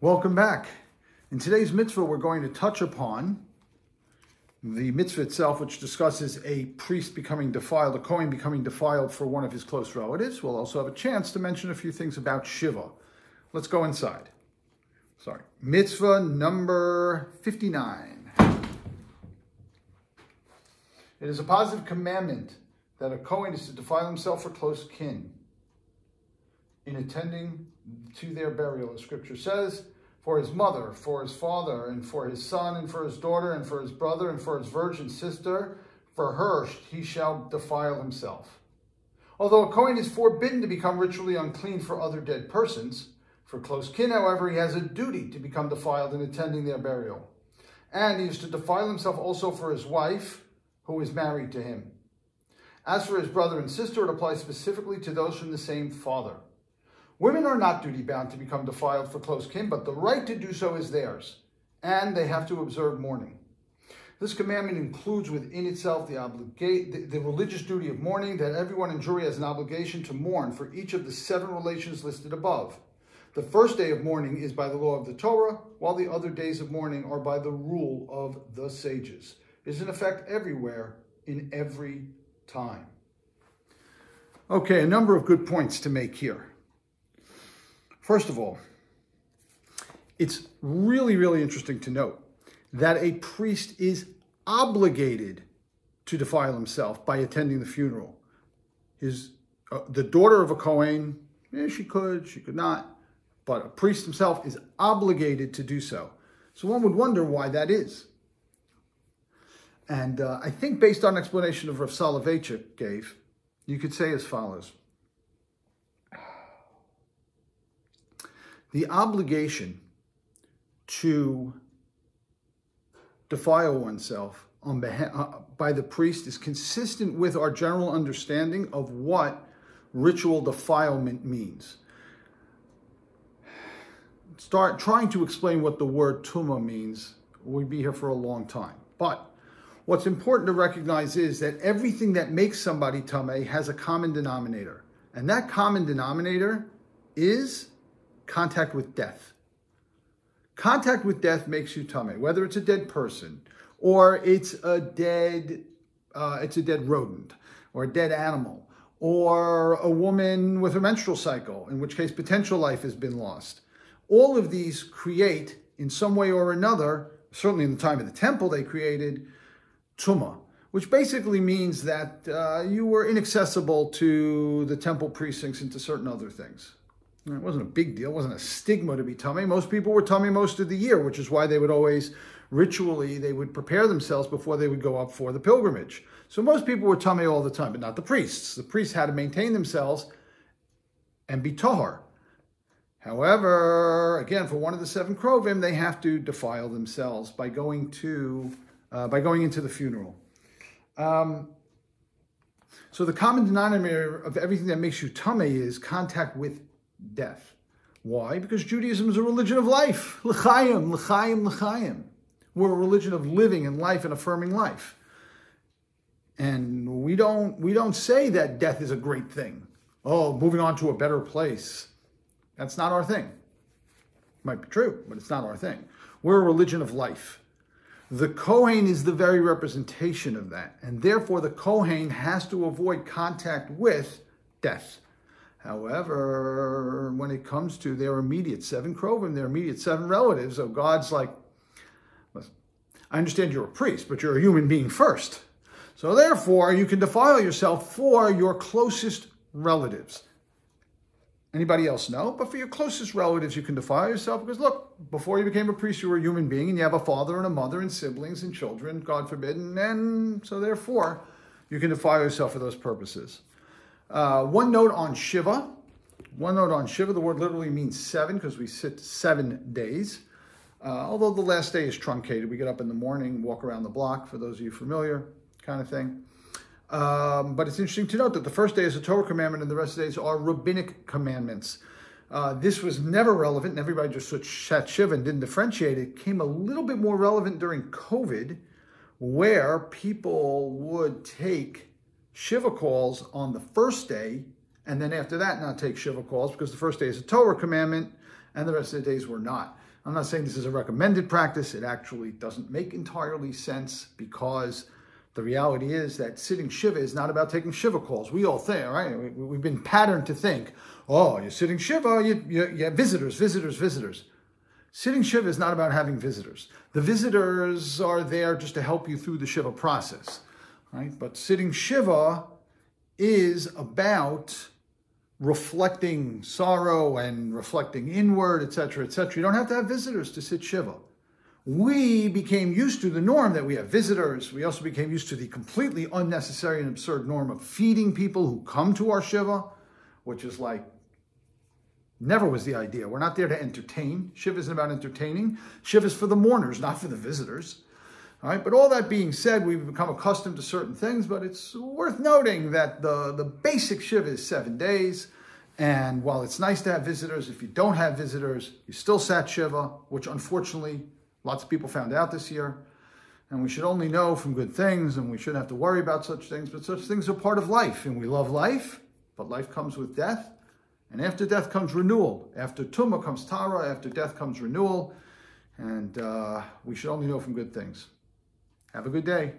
Welcome back. In today's mitzvah, we're going to touch upon the mitzvah itself, which discusses a priest becoming defiled, a Kohen becoming defiled for one of his close relatives. We'll also have a chance to mention a few things about Shiva. Let's go inside. Mitzvah number 59. It is a positive commandment that a Kohen is to defile himself for close kin in attending to their burial. As Scripture says, for his mother, for his father, and for his son, and for his daughter, and for his brother, and for his virgin sister, for her he shall defile himself. Although a Kohen is forbidden to become ritually unclean for other dead persons, for close kin, however, he has a duty to become defiled in attending their burial. And he is to defile himself also for his wife, who is married to him. As for his brother and sister, it applies specifically to those from the same father. Women are not duty-bound to become defiled for close kin, but the right to do so is theirs, and they have to observe mourning. This commandment includes within itself the religious duty of mourning, that everyone in Jewry has an obligation to mourn for each of the 7 relations listed above. The first day of mourning is by the law of the Torah, while the other days of mourning are by the rule of the sages. It is in effect everywhere, in every time. Okay, a number of good points to make here. First of all, it's really, really interesting to note that a priest is obligated to defile himself by attending the funeral. The daughter of a Kohen, she could not, but a priest himself is obligated to do so. So one would wonder why that is. And I think based on an explanation of Rav Soloveitchik gave, you could say as follows. The obligation to defile oneself by the priest is consistent with our general understanding of what ritual defilement means. Start trying to explain what the word tumah means, we'd be here for a long time. But what's important to recognize is that everything that makes somebody tameh has a common denominator. And that common denominator is contact with death. Contact with death makes you tameh, whether it's a dead person or it's a dead rodent or a dead animal or a woman with a menstrual cycle, in which case potential life has been lost. All of these create, in some way or another, certainly in the time of the temple, they created tumah, which basically means that you were inaccessible to the temple precincts and to certain other things. It wasn't a big deal. It wasn't a stigma to be tameh. Most people were tameh most of the year, which is why they would always ritually, they would prepare themselves before they would go up for the pilgrimage. So most people were tameh all the time, but not the priests. The priests had to maintain themselves and be tahor. However, again, for one of the 7 krovim, they have to defile themselves by going into the funeral. So the common denominator of everything that makes you tameh is contact with death. Why? Because Judaism is a religion of life. L'chaim, l'chaim, l'chaim. We're a religion of living and life and affirming life. And we don't say that death is a great thing. Oh, moving on to a better place. That's not our thing. It might be true, but it's not our thing. We're a religion of life. The Kohen is the very representation of that. And therefore, the Kohen has to avoid contact with death. However, when it comes to their immediate 7 krovim, their immediate 7 relatives, so God's like, listen, I understand you're a priest, but you're a human being first. So therefore, you can defile yourself for your closest relatives. Anybody else? No. But for your closest relatives, you can defile yourself because, look, before you became a priest, you were a human being, and you have a father and a mother and siblings and children, God forbid, and so therefore, you can defile yourself for those purposes. One note on Shiva. The word literally means 7 because we sit 7 days. Although the last day is truncated. We get up in the morning, walk around the block, for those of you familiar, kind of thing. But it's interesting to note that the first day is a Torah commandment and the rest of the days are rabbinic commandments. This was never relevant and everybody just sat Shiva and didn't differentiate. It came a little bit more relevant during COVID, where people would take Shiva calls on the first day, and then after that not take Shiva calls, because the first day is a Torah commandment, and the rest of the days were not. I'm not saying this is a recommended practice. It actually doesn't make entirely sense, because the reality is that sitting Shiva is not about taking Shiva calls. We all think, right? We've been patterned to think, oh, you're sitting Shiva, you have visitors. Sitting Shiva is not about having visitors. The visitors are there just to help you through the Shiva process, right? But sitting Shiva is about reflecting sorrow and reflecting inward, etc., etc. You don't have to have visitors to sit Shiva. We became used to the norm that we have visitors. We also became used to the completely unnecessary and absurd norm of feeding people who come to our Shiva, which is like, never was the idea. We're not there to entertain. Shiva isn't about entertaining. Shiva is for the mourners, not for the visitors. All right, but all that being said, we've become accustomed to certain things, but it's worth noting that the basic Shiva is 7 days. And while it's nice to have visitors, if you don't have visitors, you still sat Shiva, which unfortunately lots of people found out this year. And we should only know from good things, and we shouldn't have to worry about such things, but such things are part of life. And we love life, but life comes with death. And after death comes renewal. After Tumah comes Tara, after death comes renewal. And we should only know from good things. Have a good day.